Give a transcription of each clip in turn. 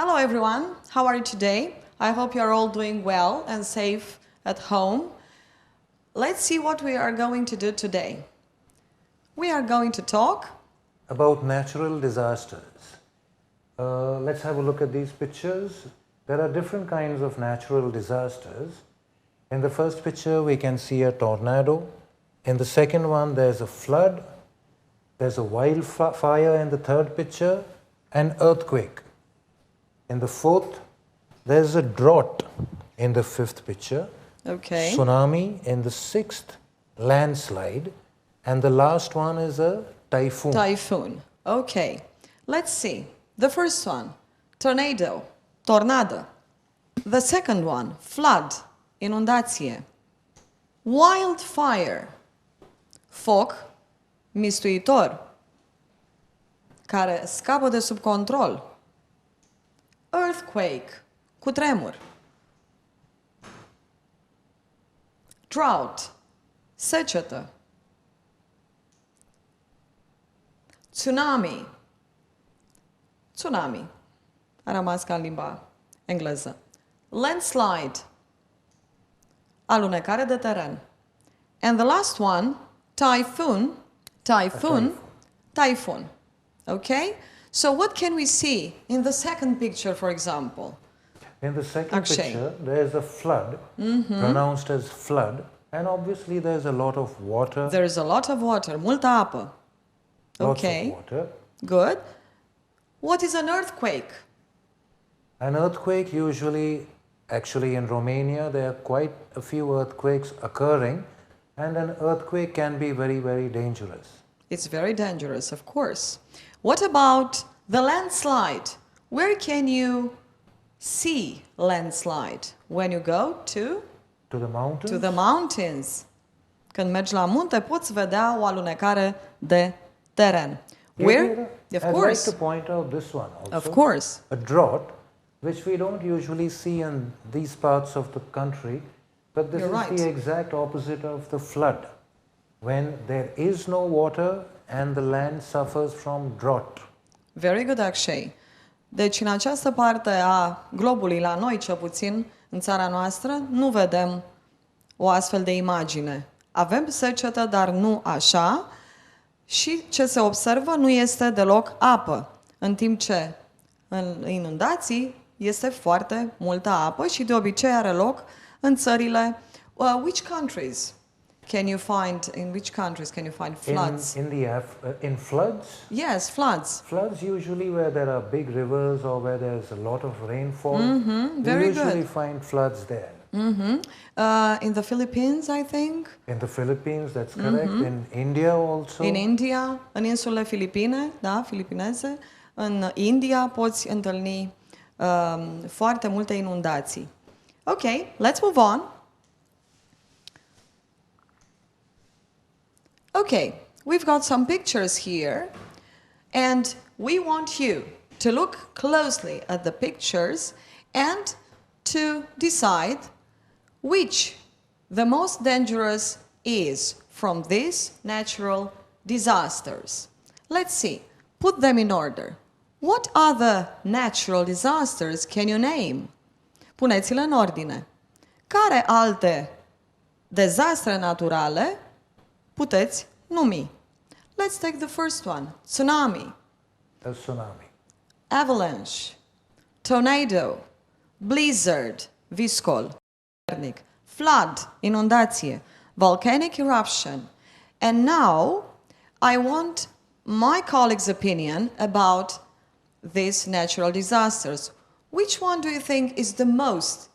Hello everyone, how are you today? I hope you are all doing well and safe at home. Let's see what we are going to do today. We are going to talk about natural disasters. Let's have a look at these pictures. There are different kinds of natural disasters. In the first picture we can see a tornado. In the second one there's a flood. There's a wildfire in the third picture, an earthquake. In the fourth, there's a drought in the fifth picture. Okay. Tsunami in the sixth, landslide. And the last one is a typhoon. Typhoon. Okay. Let's see. The first one, tornado, tornado. The second one, flood, inundație. Wildfire, foc mistuitor, care scapă de sub control. Earthquake, cutremur. Drought, secetă. Tsunami, tsunami. A rămas ca în limba engleză. Landslide, alunecare de teren. And the last one, typhoon, typhoon. Okay? So what can we see in the second picture, for example? In the second picture, there is a flood, pronounced as flood, and obviously there is a lot of water. There is a lot of water, multă apă. Okay. Lots of water. Good. What is an earthquake? An earthquake usually, actually in Romania, there are quite a few earthquakes occurring, and an earthquake can be very, very dangerous. It's very dangerous, of course. What about the landslide? Where can you see landslide? When you go to the mountains? To the mountains. Când mergi la munte, poți vedea o alunecare de teren. Where? Of I'd course. like to point out this one also. Of course. A drought, which we don't usually see in these parts of the country, but this You're is right. the exact opposite of the flood. When there is no water and the land suffers from drought. Very good, Akshay. Deci, în această parte a globului, la noi cel puțin, în țara noastră, nu vedem o astfel de imagine. Avem secetă, dar nu așa. Și ce se observă nu este deloc apă. În timp ce în inundații este foarte multă apă și de obicei are loc în țările... which countries? In which countries can you find floods? In floods? Yes, floods. Floods usually where there are big rivers or where there's a lot of rainfall. Very we usually good. find floods there. In the Philippines, I think. In the Philippines, that's correct. In India also. In India, în insulele Filipine, da, filipineze. În India poți întâlni foarte multe inundații. Okay, let's move on. Okay, we've got some pictures here, and we want you to look closely at the pictures and to decide which the most dangerous is from these natural disasters. Let's see, put them in order. What other natural disasters can you name? Puneți-le în ordine. Care alte dezastre naturale puteți numi? Let's take the first one. Tsunami. A tsunami. Avalanche. Tornado. Blizzard. Viscol. Flood. Inundație. Volcanic eruption. And now I want my colleagues' opinion about these natural disasters. Which one do you think is the most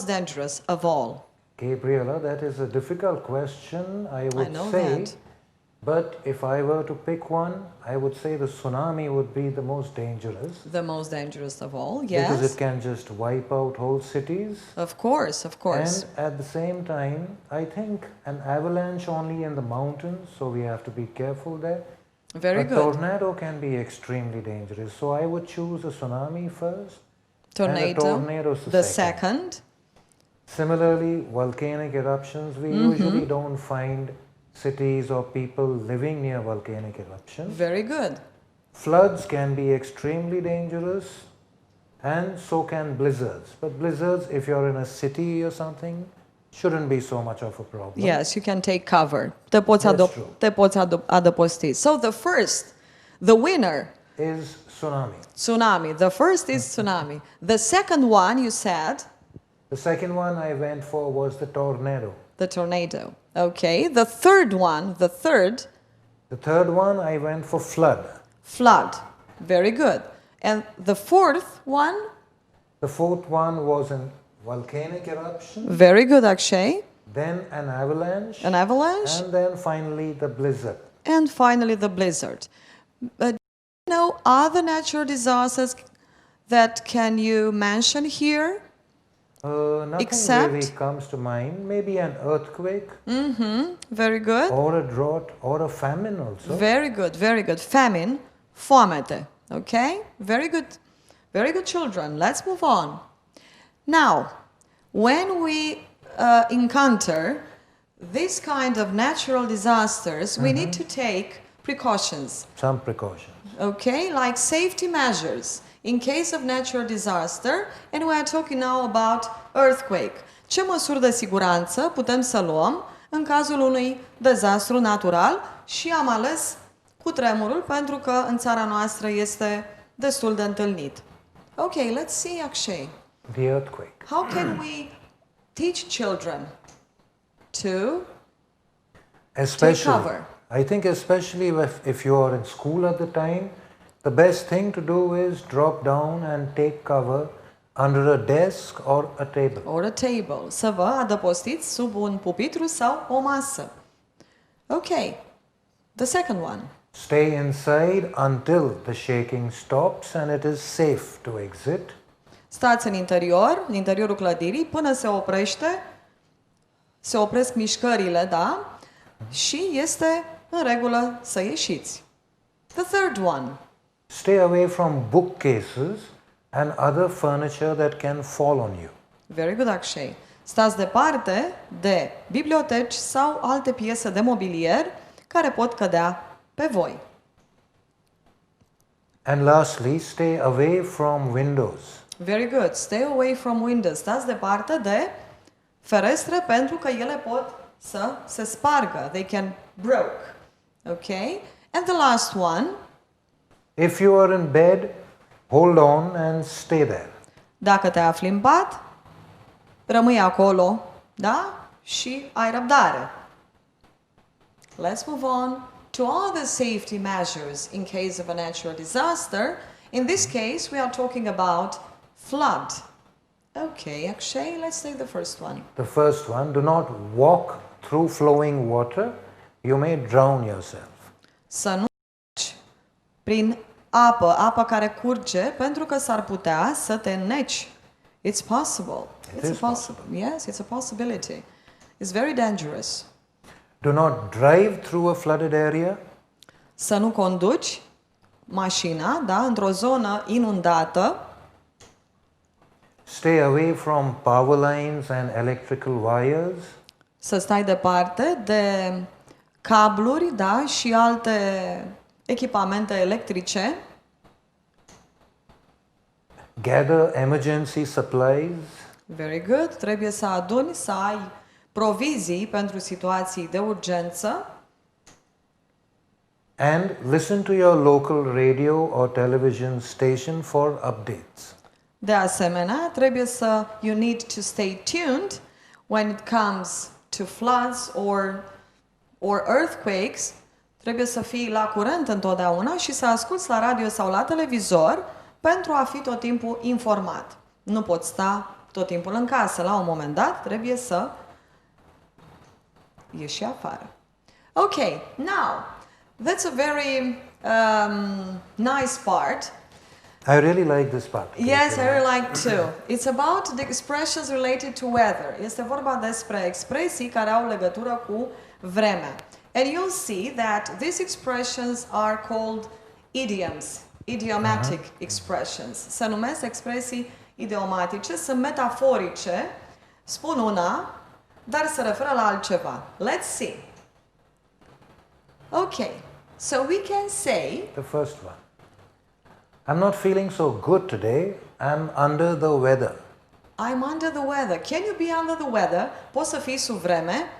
dangerous of all? Gabriela, that is a difficult question, I would know say. that. But if I were to pick one, I would say the tsunami would be the most dangerous. The most dangerous of all, yes. Because it can just wipe out whole cities. Of course, of course. And at the same time, I think an avalanche only in the mountains, so we have to be careful there. Very good. A tornado can be extremely dangerous, so I would choose a tsunami first. Tornado, and a tornado the second. Similarly, volcanic eruptions, we usually don't find cities or people living near volcanic eruptions. Very good. Floods can be extremely dangerous. and so can blizzards. But blizzards, if you're in a city or something, shouldn't be so much of a problem. Yes, you can take cover. That's Te poți adăposti. So the winner, is tsunami. tsunami. The first is tsunami. The second one you said, The second one I went for was the tornado. the tornado. Okay. The third one, The third one I went for flood. flood. Very good. And the fourth one, The fourth one was a volcanic eruption, very good, Akshay. then an avalanche, An avalanche. and then finally the blizzard. And finally, the blizzard. Do you know other natural disasters that can you mention here? Nothing Except- really comes to mind. Maybe an earthquake, Very good. or a drought, or a famine also. Very good, very good. Famine, foamete. Okay? Very good. Very good, children. Let's move on. Now, when we encounter this kind of natural disasters, we need to take precautions. Some precautions. Okay, like safety measures in case of natural disaster, and we are talking now about earthquake. Ce măsuri de siguranță putem să luăm în cazul unui dezastru natural? Și am ales cutremurul pentru că în țara noastră este destul de întâlnit. Okay, let's see, Akshay. The earthquake. How can we teach children to Especially, cover. I think especially if you are in school at the time, the best thing to do is drop down and take cover under a desk or a table. or a table, să vă adăpostiți sub un pupitru sau o masă. Okay, the second one. Stay inside until the shaking stops and it is safe to exit. Stați în interiorul clădirii, până se opresc mișcările, da? Și este în regulă să ieșiți. The third one. Stay away from bookcases and other furniture that can fall on you. Very good, Akshay. Stați departe de biblioteci sau alte piese de mobilier care pot cădea pe voi. And lastly, stay away from windows. Very good. Stay away from windows. Stați departe de ferestre pentru că ele pot să se spargă. They can break. Okay? And the last one. If you are in bed, hold on and stay there. Dacă te afli în pat, rămâi acolo, da? Și ai răbdare. Let's move on to other safety measures in case of a natural disaster. In this case, we are talking about flood. Okay, Akshay, let's take the first one. The first one, do not walk through flowing water. You may drown yourself. Să nu mergi prin apă care curge, pentru că s-ar putea să te înneci. It's possible. It is possible. Yes, it's a possibility. It's very dangerous. Do not drive through a flooded area. Să nu conduci mașina, da, într-o zonă inundată. Stay away from power lines and electrical wires. Să stai departe de cabluri, da, și alte echipamente electrice. Gather emergency supplies. Very good. Trebuie să aduni, să ai provizii pentru situații de urgență. And listen to your local radio or television station for updates. De asemenea, trebuie să you need to stay tuned when it comes to floods or earthquakes. Trebuie să fii la curent întotdeauna și să asculți la radio sau la televizor pentru a fi tot timpul informat. Nu poți sta tot timpul în casă. La un moment dat trebuie să ieși afară. Okay, now, that's a very nice part. I really like this part. Yes, I really like too. It's about the expressions related to weather. Este vorba despre expresii care au legătură cu vremea. And you'll see that these expressions are called idioms, idiomatic expressions. Se numesc expresii idiomatice, sunt metaforice, spun una, dar se referă la altceva. Let's see. Okay, so we can say, The first one. I'm not feeling so good today. I'm under the weather. I'm under the weather. Can you be under the weather? Poți să fii sub vreme,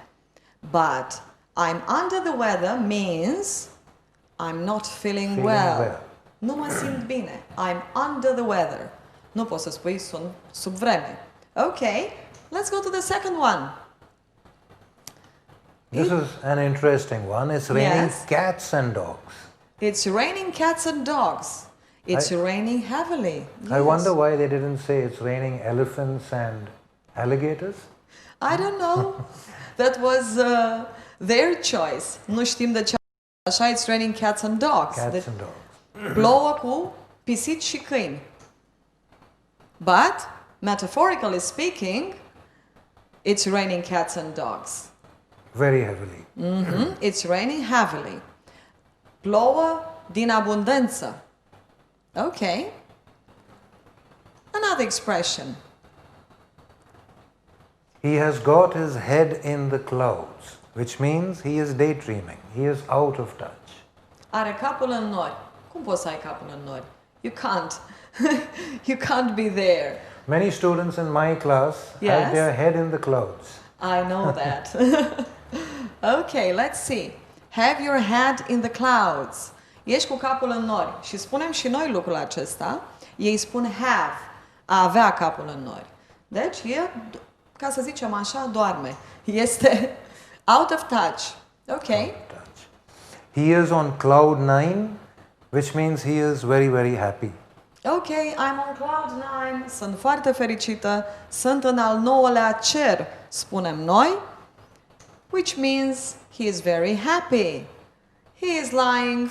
but I'm under the weather means I'm not feeling well. Nu mă simt bine. I'm under the weather. Nu poți să spui sunt sub vreme. Okay, let's go to the second one. This is an interesting one. It's raining Yes. cats and dogs. It's raining cats and dogs. It's raining heavily. I wonder why they didn't say it's raining elephants and alligators. I don't know. That was their choice. Nu știm de ce așa. It's raining cats and dogs. Cats and dogs. Plouă cu pisici și câini. But, metaphorically speaking, it's raining cats and dogs. Very heavily. It's raining heavily. Plouă din abundență. Okay. Another expression. He has got his head in the clouds, which means he is daydreaming. He is out of touch. Are capul în nori. Cum poți să ai capul în nori? You can't. You can't be there. Many students in my class Yes. have their head in the clouds. I know that. Okay, let's see. Have your head in the clouds. Ești cu capul în nori. Și spunem și noi lucrul acesta. Ei spun have, a avea capul în nori. Deci, e, ca să zicem așa, doarme. Este out of touch. Okay. He is on cloud 9, which means he is very, very happy. Okay, I'm on cloud 9. Sunt foarte fericită. Sunt în al 9-lea cer, spunem noi. Which means he is very happy. He is lying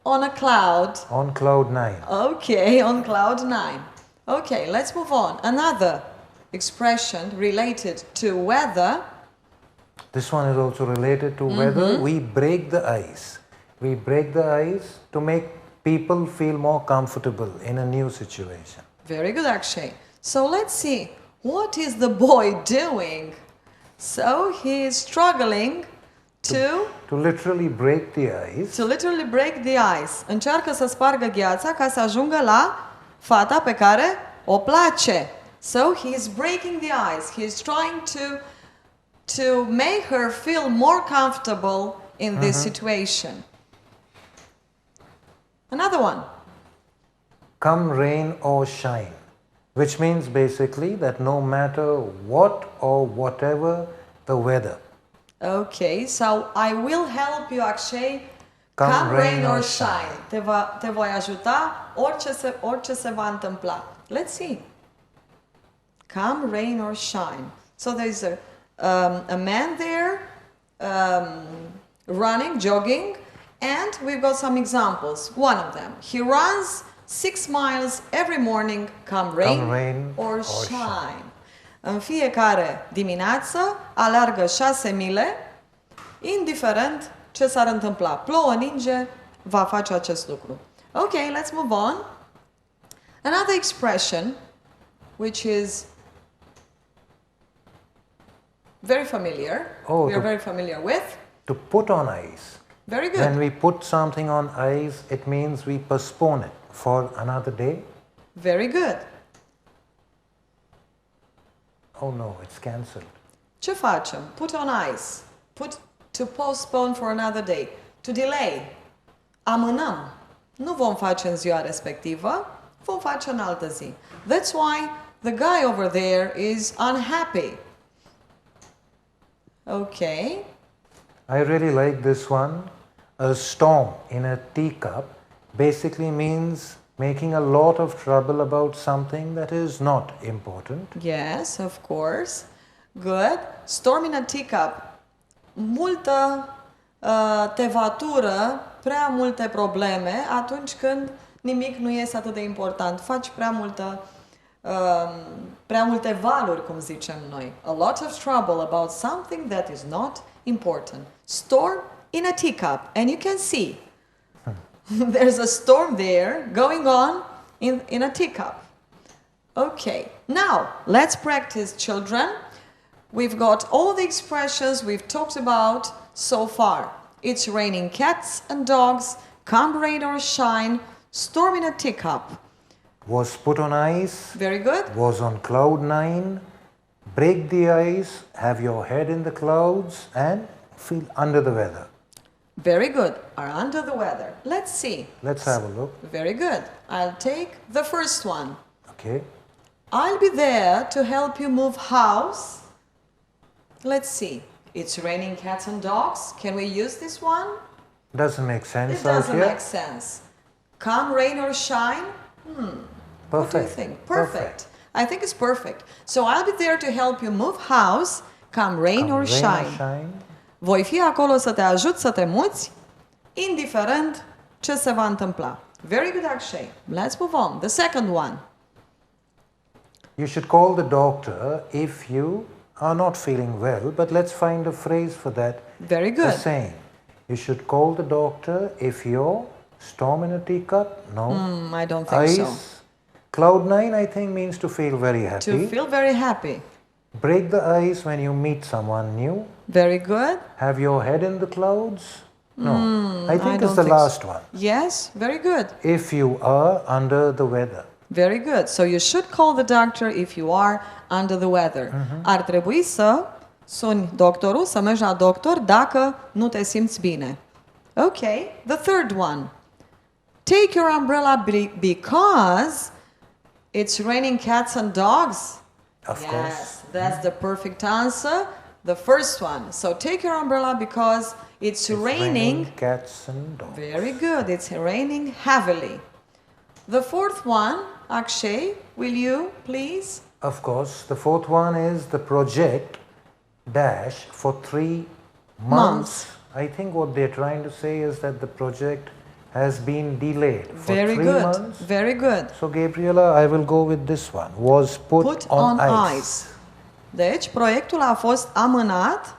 on a cloud. On cloud 9. Okay, on cloud 9. Okay, let's move on. Another expression related to weather. This one is also related to weather. We break the ice. We break the ice to make people feel more comfortable in a new situation. Very good, Akshay. So let's see. What is the boy doing? So he is struggling to literally break the ice. break the ice. Încearcă să spargă gheața ca să ajungă la fata pe care o place. So he is breaking the ice. He is trying to make her feel more comfortable in this situation. Another one. Come rain or shine, which means basically that no matter what or whatever the weather. Okay, so I will help you, Akshay. Come Rain or shine. Te voi ajuta orice se va întâmpla. Let's see. Come rain or shine. So there's a man there running, jogging, and we've got some examples. One of them. He runs 6 miles every morning, come rain or shine. În fiecare dimineață alergă 6 mile, indiferent ce s-ar întâmpla. Plouă, ninge, va face acest lucru. Okay, let's move on. Another expression, which is very familiar, we are very familiar with. To put on ice. Very good. When we put something on ice, it means we postpone it for another day. Very good. Oh no, it's cancelled. Ce facem? Put on ice. To postpone for another day. To delay. Amânăm. Nu vom face în ziua respectivă, vom face în altă zi. That's why the guy over there is unhappy. Okay. I really like this one. A storm in a teacup basically means making a lot of trouble about something that is not important. Yes, of course. Good. Storm in a teacup. Multă tevatură, prea multe probleme atunci când nimic nu este atât de important. Faci prea multe valuri, cum zicem noi. A lot of trouble about something that is not important. Storm in a teacup. And you can see there's a storm there going on in a teacup. Okay, now let's practice, children. We've got all the expressions we've talked about so far. It's raining cats and dogs, come rain or shine, storm in a teacup. was put on ice, Very good. was on cloud 9, break the ice, have your head in the clouds and feel under the weather. Very good. Are under the weather. Let's see. Let's have a look. Very good. I'll take the first one. Okay. I'll be there to help you move house. Let's see. It's raining cats and dogs. Can we use this one? Doesn't make sense It out doesn't here. make sense. Come rain or shine? Perfect. What do you think? Perfect. I think it's perfect. So I'll be there to help you move house, come rain or shine. Voi fi acolo să te ajut să te muți, indiferent ce se va întâmpla. Very good, Akshay. Let's move on. The second one. You should call the doctor if you are not feeling well, but let's find a phrase for that. Very The good. same. You should call the doctor if you're storm in a teacup. No. I don't think Ice. so. Cloud 9 I think means to feel very happy. To feel very happy. Break the ice when you meet someone new. Very good. Have your head in the clouds. No. I think don't it's the think so. last one. Yes, very good. If you are under the weather. Very good. So you should call the doctor if you are under the weather. Ar trebui să suni doctorul, să mergi la doctor dacă nu te simți bine. Okay, the third one. Take your umbrella because it's raining cats and dogs. Of Yes, course. that's the perfect answer. The first one. So take your umbrella because it's raining. Cats and dogs. Very good. It's raining heavily. The fourth one, Akshay, will you please? Of course. The fourth one is the project dash for 3 months. I think what they're trying to say is that the project has been delayed for Very 3 good. months. Very good. So Gabriela, I will go with this one. Was put on ice. Deci, proiectul a fost amânat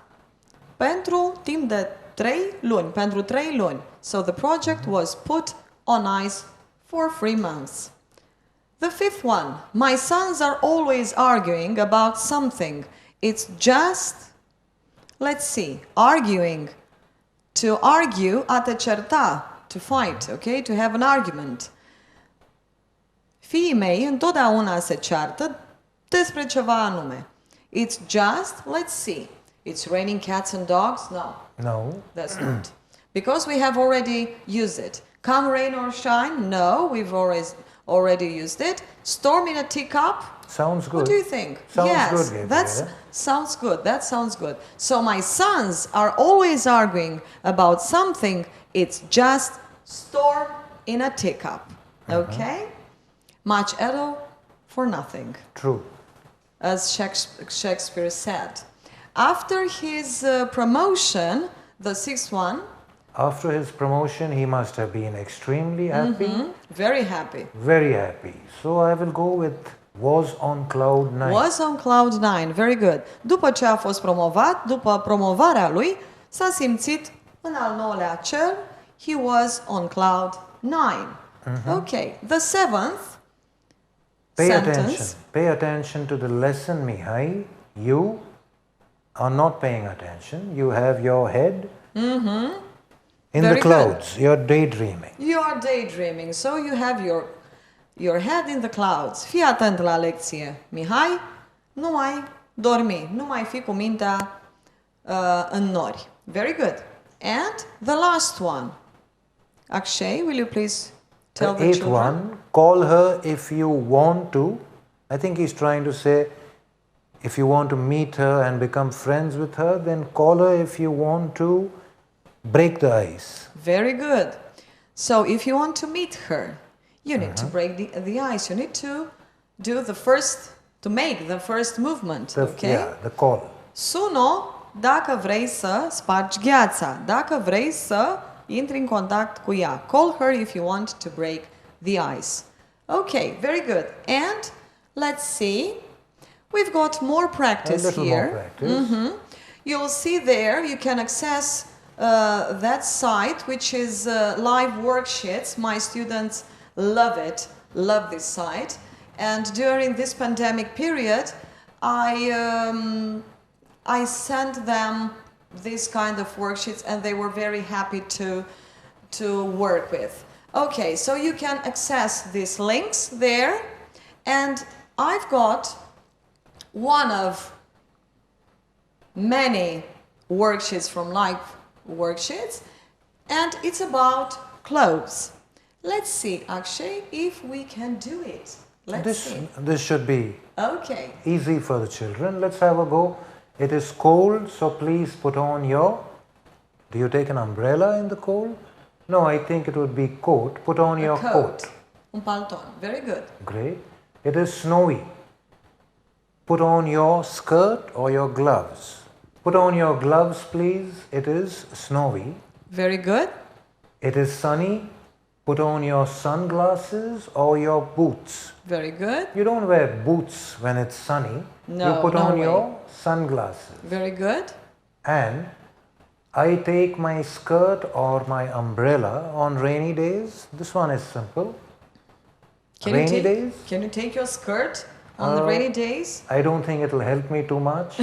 pentru timp de 3 luni, pentru 3 luni. So the project was put on ice for 3 months. The fifth one. My sons are always arguing about something. It's just, let's see, arguing. To argue, a te certa, to fight, okay? To have an argument. Fiii mei întotdeauna se ceartă despre ceva anume. It's just, let's see, it's raining cats and dogs? No, No. that's not. Because we have already used it. Come rain or shine? No, we've already used it. Storm in a teacup? Sounds good. What do you think? Sounds yes, good, Gabriela. that sounds good. That sounds good. So my sons are always arguing about something. It's just storm in a teacup. Okay? Much ado for nothing, True. as Shakespeare said. After his promotion, the sixth one, After his promotion, he must have been extremely happy. very happy, Very happy. So I will go with was on cloud 9. was on cloud 9. Very good. După ce a fost promovat, după promovarea lui, s-a simțit în al 9-lea cer. He was on cloud 9. Okay. The seventh sentence. Pay attention to the lesson, Mihai. You are not paying attention. You have your head in Very the clouds. You're daydreaming. You are daydreaming, so you have your head in the clouds. Fii atent la lecție, Mihai. Nu mai dormi, nu mai fi cu mintea în nori. Very good. And the last one. Akshay, will you please tell The the eighth children? one, call her if you want to. I think he's trying to say if you want to meet her and become friends with her, then call her if you want to break the ice. Very good. So if you want to meet her, you need to break the ice. You need to do to make the first movement. Okay? Yeah, the call. Sună dacă vrei să spargi gheața, dacă vrei să intri în contact cu ea. Call her if you want to break the ice. Okay, very good. And let's see. We've got more practice A little here. more practice. You'll see there, you can access that site, which is live worksheets. My students love it, love this site. And during this pandemic period, I sent them this kind of worksheets and they were very happy to work with. Okay, so you can access these links there, and I've got one of many worksheets from Live Worksheets, and it's about clothes. Let's see, Akshay, if we can do it. Let's see. This should be Okay. easy for the children. Let's have a go. It is cold, so please put on your... Do you take an umbrella in the cold? No, I think it would be coat. Put on your coat. Un paleton. Very good. Great. It is snowy. Put on your skirt or your gloves. Put on your gloves, please. It is snowy. Very good. It is sunny. Put on your sunglasses or your boots. Very good. You don't wear boots when it's sunny. No, you put no on way. your sunglasses. Very good. And I take my skirt or my umbrella on rainy days. This one is simple. Rainy days? Can you take your skirt on the rainy days? I don't think it will help me too much.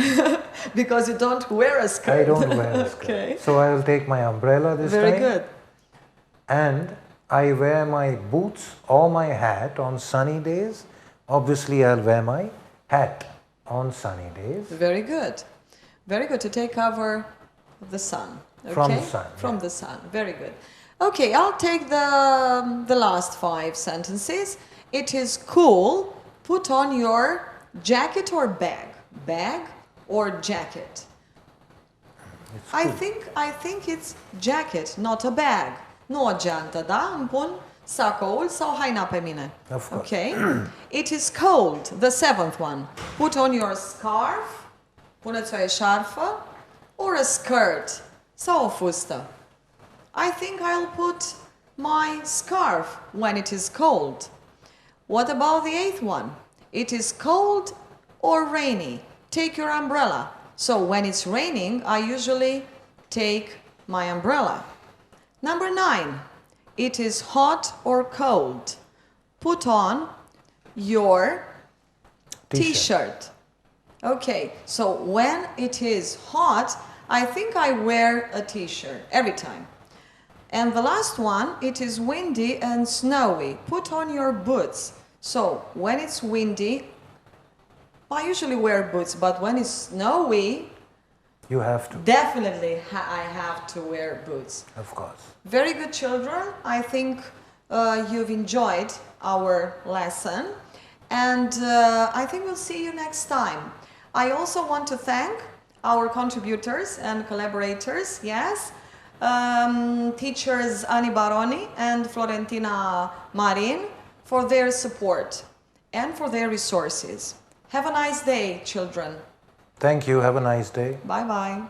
Because you don't wear a skirt. I don't wear a skirt. Okay. So I will take my umbrella this time. Very good. And I wear my boots or my hat on sunny days. Obviously, I'll wear my hat on sunny days. Very good. Very good, to take cover of the sun. Okay? From the sun. From the sun. Very good. Okay, I'll take the last 5 sentences. It is cool. Put on your jacket or bag. Bag or jacket. I think it's jacket, not a bag. Nu o geantă, da? Îmi pun sacoul sau haina pe mine. Of course. Okay. It is cold. The 7th one. Put on your scarf. Puneți o eșarfă. Or a skirt. Sau o fustă. I think I'll put my scarf when it is cold. What about the 8th one? It is cold or rainy. Take your umbrella. So when it's raining, I usually take my umbrella. Number 9. It is hot or cold. Put on your t-shirt. Okay, so when it is hot, I think I wear a t-shirt every time. And the last one, it is windy and snowy. Put on your boots. So when it's windy, I usually wear boots, but when it's snowy, you have to. Definitely I have to wear boots. Of course. Very good, children. I think you've enjoyed our lesson, and I think we'll see you next time. I also want to thank our contributors and collaborators, yes, teachers Ani Baroni and Florentina Marin for their support and for their resources. Have a nice day, children. Thank you. Have a nice day. Bye-bye.